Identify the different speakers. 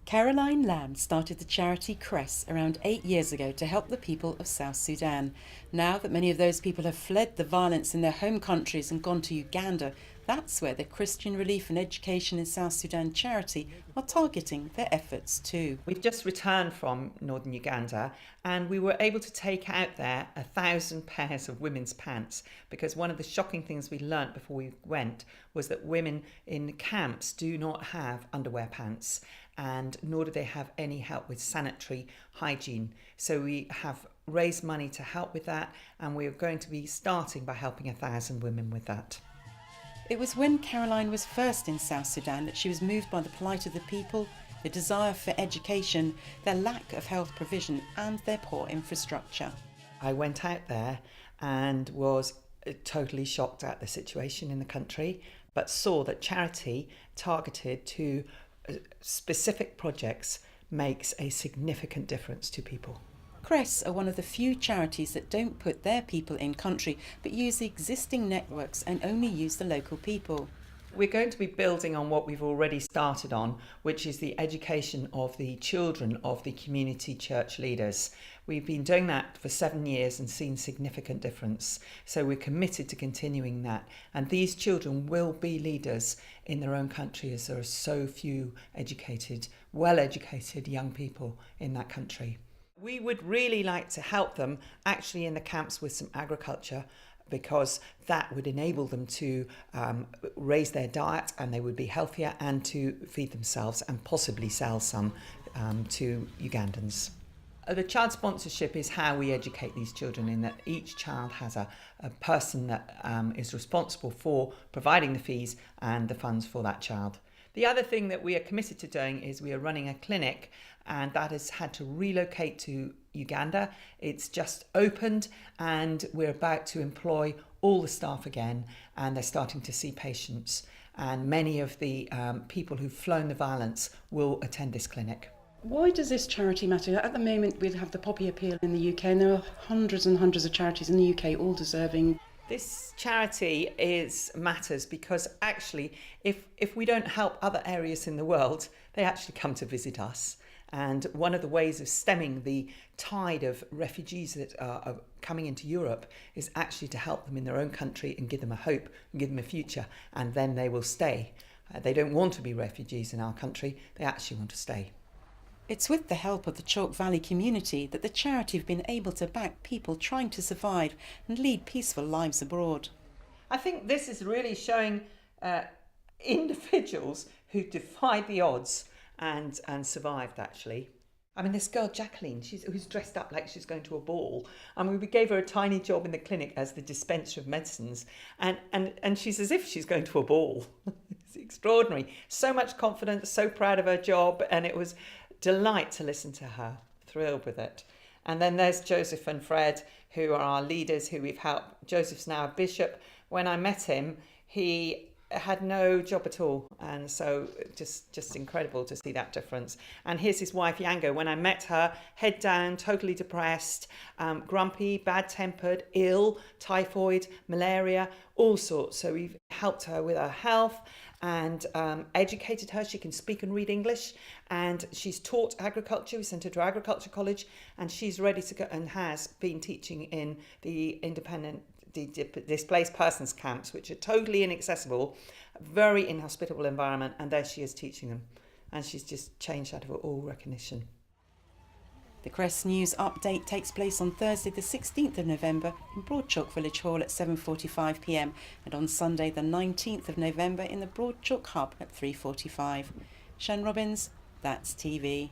Speaker 1: Caroline Lamb started the charity CRESS around 8 years ago to help the people of South Sudan. Now that many of those people have fled the violence in their home countries and gone to Uganda, that's where the Christian Relief and Education in South Sudan charity are targeting their efforts too.
Speaker 2: We've just returned from northern Uganda and we were able to take out there 1,000 pairs of women's pants, because one of the shocking things we learnt before we went was that women in camps do not have underwear pants, and nor do they have any help with sanitary hygiene. So we have raised money to help with that, and we're going to be starting by helping 1,000 women with that.
Speaker 1: It was when Caroline was first in South Sudan that she was moved by the plight of the people, the desire for education, their lack of health provision and their poor infrastructure.
Speaker 2: I went out there and was totally shocked at the situation in the country, but saw that charity targeted to specific projects makes a significant difference to people.
Speaker 1: CRESS are one of the few charities that don't put their people in country but use the existing networks and only use the local people.
Speaker 2: We're going to be building on what we've already started on, which is the education of the children of the community church leaders. We've been doing that for 7 years and seen significant difference. So we're committed to continuing that. And these children will be leaders in their own country, as there are so few educated, well-educated young people in that country. We would really like to help them actually in the camps with some agriculture, because that would enable them to raise their diet and they would be healthier, and to feed themselves and possibly sell some to Ugandans. The child sponsorship is how we educate these children, in that each child has a person that is responsible for providing the fees and the funds for that child. The other thing that we are committed to doing is we are running a clinic, and that has had to relocate to Uganda. It's just opened and we're about to employ all the staff again, and they're starting to see patients. And many of the people who've flown the violence will attend this clinic.
Speaker 1: Why does this charity matter? At the moment we have the Poppy Appeal in the UK, and there are hundreds and hundreds of charities in the UK all deserving.
Speaker 2: This charity matters because actually if we don't help other areas in the world, they actually come to visit us. And one of the ways of stemming the tide of refugees that are coming into Europe is actually to help them in their own country and give them a hope and give them a future, and then they will stay. They don't want to be refugees in our country, they actually want to stay.
Speaker 1: It's with the help of the Chalke Valley community that the charity have been able to back people trying to survive and lead peaceful lives abroad.
Speaker 2: I think this is really showing individuals who defied the odds and survived, actually. I mean, this girl Jacqueline, who's dressed up like she's going to a ball, and we gave her a tiny job in the clinic as the dispenser of medicines, and she's as if she's going to a ball. It's extraordinary. So much confidence, so proud of her job, and it was delight to listen to her, thrilled with it. And then there's Joseph and Fred, who are our leaders who we've helped. Joseph's now a bishop. When I met him, he had no job at all, and so just incredible to see that difference. And here's his wife Yango. When I met her, head down, totally depressed, grumpy, bad-tempered, ill, typhoid, malaria, all sorts. So we've helped her with her health and educated her. She can speak and read English, and she's taught agriculture. We sent her to agriculture college, and she's ready to go and has been teaching in the displaced persons camps, which are totally inaccessible, very inhospitable environment, and there she is teaching them, and she's just changed out of all recognition.
Speaker 1: The CRESS News update takes place on Thursday the 16th of November in Broadchalke Village Hall at 7:45 p.m. and on Sunday the 19th of November in the Broadchalke Hub at 3:45. Shan Robins, That's TV.